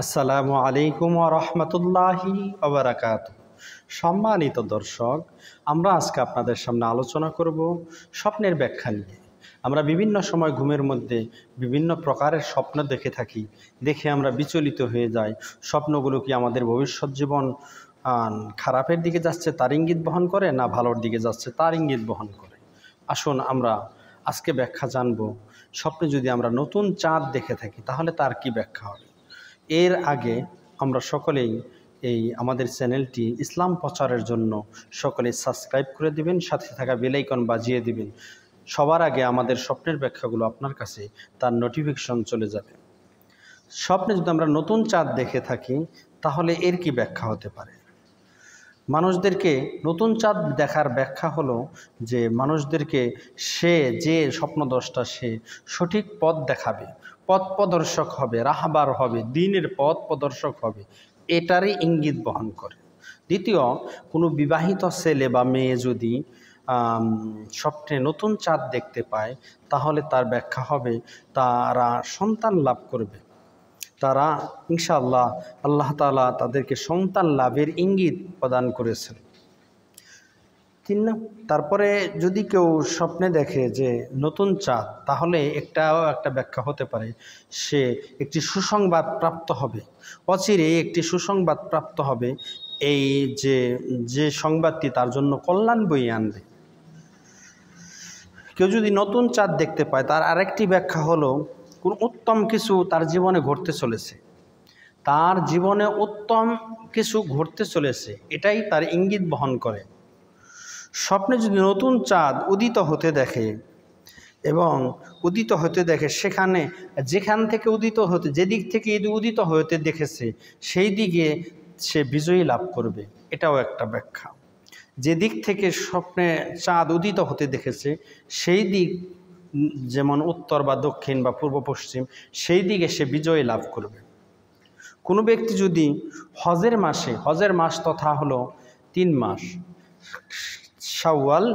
আসসালামু আলাইকুম ওয়া রাহমাতুল্লাহি ওয়া বারাকাতুহু। সম্মানিত দর্শক, আমরা আজকে আপনাদের সামনে আলোচনা করব স্বপ্নের ব্যাখ্যা নিয়ে। আমরা বিভিন্ন সময় ঘুমের মধ্যে বিভিন্ন প্রকারের স্বপ্ন দেখে থাকি, দেখে আমরা বিচলিত হয়ে যাই। স্বপ্নগুলো কি আমাদের ভবিষ্যৎ জীবন খারাপের দিকে যাচ্ছে তার ইঙ্গিত বহন করে, না ভালোর দিকে যাচ্ছে তার ইঙ্গিত বহন করে? আসুন আমরা আজকে ব্যাখ্যা জানব। স্বপ্নে যদি আমরা নতুন চাঁদ দেখে থাকি তাহলে তার কি ব্যাখ্যা হবে। এর আগে আমরা সকলেই আমাদের চ্যানেলটি ইসলাম প্রচারের জন্য সকলে সাবস্ক্রাইব করে দিবেন, সাথে থাকা বেল আইকন বাজিয়ে দিবেন। সবার আগে আমাদের স্বপ্নের ব্যাখ্যাগুলো আপনার কাছে তার নোটিফিকেশন চলে যাবে। স্বপ্নে যদি আমরা নতুন চাঁদ দেখে থাকি তাহলে এর কি ব্যাখ্যা হতে পারে? মানুষদেরকে নতুন চাঁদ দেখার ব্যাখ্যা হলো যে মানুষদেরকে যে স্বপ্নদ্রষ্টা সে সঠিক পথ দেখাবে, পথ প্রদর্শক হবে, রাহবার হবে, দ্বীনের পথ প্রদর্শক হবে, এটারই ইঙ্গিত বহন করে। দ্বিতীয়, কোনো বিবাহিত ছেলে বা মেয়ে যদি স্বপ্নে নতুন চাঁদ দেখতে পায় তাহলে তার ব্যাখ্যা হবে তারা সন্তান লাভ করবে। তারা ইনশাআল্লাহ আল্লাহ তাআলা তাদেরকে সন্তান লাভের ইঙ্গিত প্রদান করেছেন। তারপরে যদি কেউ স্বপ্নে দেখে যে নতুন চাঁদ, তাহলে একটা ব্যাখ্যা হতে পারে সে একটি সুসংবাদ প্রাপ্ত হবে, অচিরে একটি সুসংবাদ প্রাপ্ত হবে, এই যে সংবাদটি তার জন্য কল্যাণ বয়ে আনবে। কেউ যদি নতুন চাঁদ দেখতে পায় তার আরেকটি ব্যাখ্যা হলো কোন উত্তম কিছু তার জীবনে ঘটতে চলেছে, তার জীবনে উত্তম কিছু ঘটতে চলেছে, এটাই তার ইঙ্গিত বহন করে। স্বপ্নে যদি নতুন চাঁদ উদিত হতে দেখে এবং উদিত হতে দেখে যেখান থেকে যেদিক থেকে উদিত হতে দেখেছে সেই দিকে সে বিজয়ী লাভ করবে, এটাও একটা ব্যাখ্যা। যেদিক থেকে স্বপ্নে চাঁদ উদিত হতে দেখেছে সেই দিক, যেমন উত্তর বা দক্ষিণ বা পূর্ব পশ্চিম, সেই দিকে সে বিজয় লাভ করবে। কোনো ব্যক্তি যদি হজের মাস তথা হলো 3 মাস, শাওয়াল,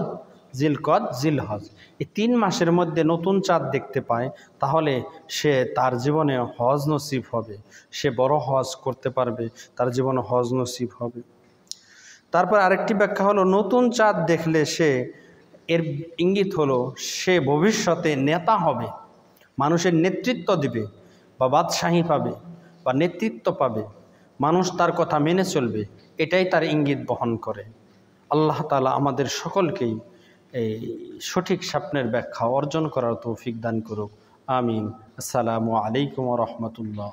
জিলকদ, জিলহজ, এই 3 মাসের মধ্যে নতুন চাঁদ দেখতে পায় তাহলে সে তার জীবনে হজ নসিব হবে, সে বড় হজ করতে পারবে, তার জীবনে হজ নসিব হবে। তারপর আরেকটি ব্যাখ্যা হলো নতুন চাঁদ দেখলে এর ইঙ্গিত হলো সে ভবিষ্যতে নেতা হবে, মানুষের নেতৃত্ব দিবে বা বাদশাহী পাবে বা নেতৃত্ব পাবে, মানুষ তার কথা মেনে চলবে, এটাই তার ইঙ্গিত বহন করে। আল্লাহ তাআলা আমাদের সকলকেই এই সঠিক স্বপ্নের ব্যাখ্যা অর্জন করার তৌফিক দান করুক। আমিন। আসসালামু আলাইকুম ওয়া রাহমাতুল্লাহ।